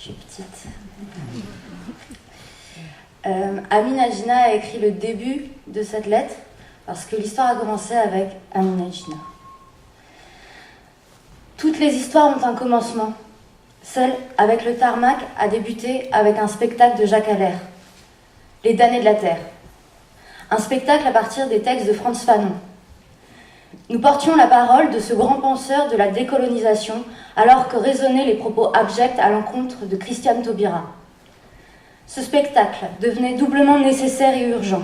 Je suis petite. Amin Agina a écrit le début de cette lettre parce que l'histoire a commencé avec Amin Agina. Toutes les histoires ont un commencement. Celle avec le tarmac a débuté avec un spectacle de Jacques Allaire, Les damnés de la terre. Un spectacle à partir des textes de Frantz Fanon. Nous portions la parole de ce grand penseur de la décolonisation alors que résonnaient les propos abjects à l'encontre de Christiane Taubira. Ce spectacle devenait doublement nécessaire et urgent.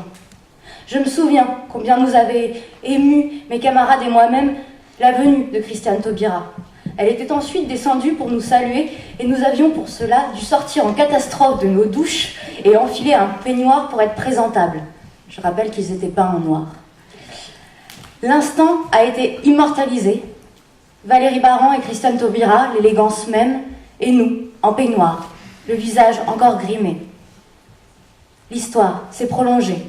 Je me souviens combien nous avait ému, mes camarades et moi-même, la venue de Christiane Taubira. Elle était ensuite descendue pour nous saluer et nous avions pour cela dû sortir en catastrophe de nos douches et enfiler un peignoir pour être présentables. Je rappelle qu'ils étaient peints en noir. L'instant a été immortalisé. Valérie Baran et Christiane Taubira, l'élégance même, et nous, en peignoir, le visage encore grimé. L'histoire s'est prolongée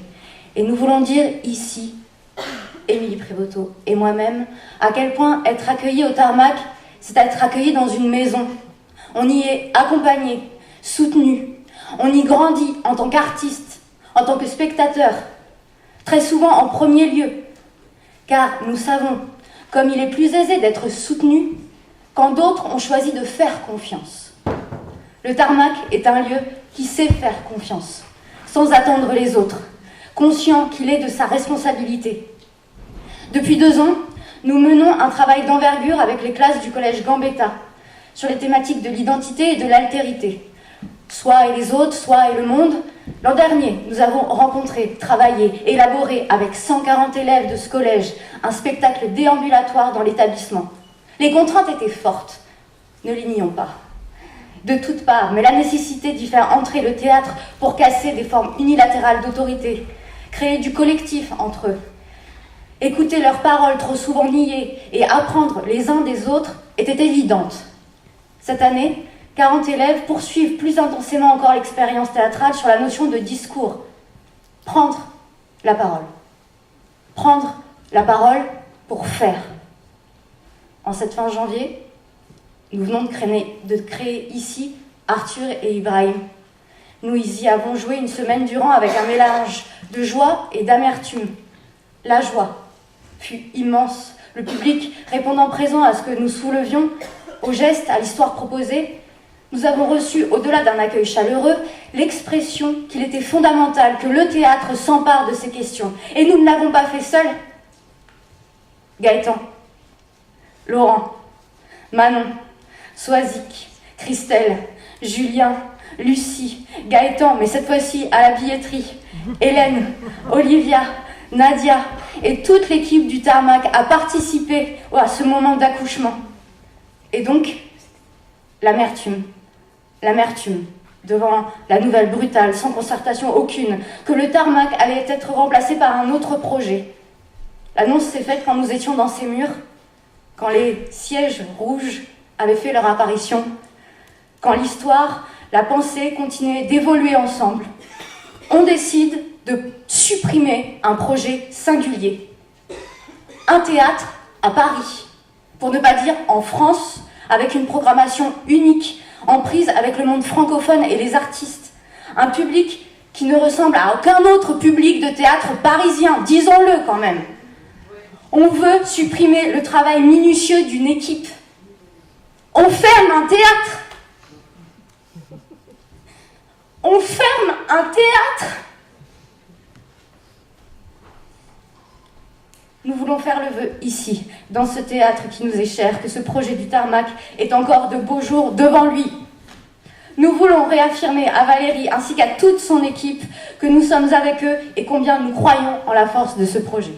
et nous voulons dire ici, Émilie Prévoto et moi-même, à quel point être accueilli au tarmac, c'est être accueilli dans une maison. On y est accompagné, soutenu. On y grandit en tant qu'artiste, en tant que spectateur, très souvent en premier lieu. Car nous savons, comme il est plus aisé d'être soutenu quand d'autres ont choisi de faire confiance. Le tarmac est un lieu qui sait faire confiance, sans attendre les autres, conscient qu'il est de sa responsabilité. Depuis 2 ans, nous menons un travail d'envergure avec les classes du collège Gambetta sur les thématiques de l'identité et de l'altérité. Soi et les autres, soi et le monde. L'an dernier, nous avons rencontré, travaillé, élaboré avec 140 élèves de ce collège un spectacle déambulatoire dans l'établissement. Les contraintes étaient fortes, ne l'ignorons pas. De toutes parts, mais la nécessité d'y faire entrer le théâtre pour casser des formes unilatérales d'autorité, créer du collectif entre eux, écouter leurs paroles trop souvent niées et apprendre les uns des autres était évidente. Cette année, 40 élèves poursuivent plus intensément encore l'expérience théâtrale sur la notion de discours. Prendre la parole. Prendre la parole pour faire. En cette fin janvier, nous venons de créer ici Arthur et Ibrahim. Nous y avons joué une semaine durant avec un mélange de joie et d'amertume. La joie fut immense. Le public répondant présent à ce que nous soulevions, au geste, à l'histoire proposée, nous avons reçu, au-delà d'un accueil chaleureux, l'expression qu'il était fondamental que le théâtre s'empare de ces questions. Et nous ne l'avons pas fait seuls. Gaëtan, Laurent, Manon, Soisic, Christelle, Julien, Lucie, Gaëtan, mais cette fois-ci à la billetterie, Hélène, Olivia, Nadia et toute l'équipe du tarmac a participé à ce moment d'accouchement. Et donc, l'amertume devant la nouvelle brutale, sans concertation aucune, que le tarmac allait être remplacé par un autre projet. L'annonce s'est faite quand nous étions dans ces murs, quand les sièges rouges avaient fait leur apparition, quand l'histoire, la pensée continuaient d'évoluer ensemble. On décide de supprimer un projet singulier. Un théâtre à Paris, pour ne pas dire en France, avec une programmation unique, en prise avec le monde francophone et les artistes. Un public qui ne ressemble à aucun autre public de théâtre parisien, disons-le quand même. On veut supprimer le travail minutieux d'une équipe. On ferme un théâtre. On ferme un théâtre. Nous voulons faire le vœu ici, dans ce théâtre qui nous est cher, que ce projet du tarmac ait encore de beaux jours devant lui. Nous voulons réaffirmer à Valérie ainsi qu'à toute son équipe que nous sommes avec eux et combien nous croyons en la force de ce projet.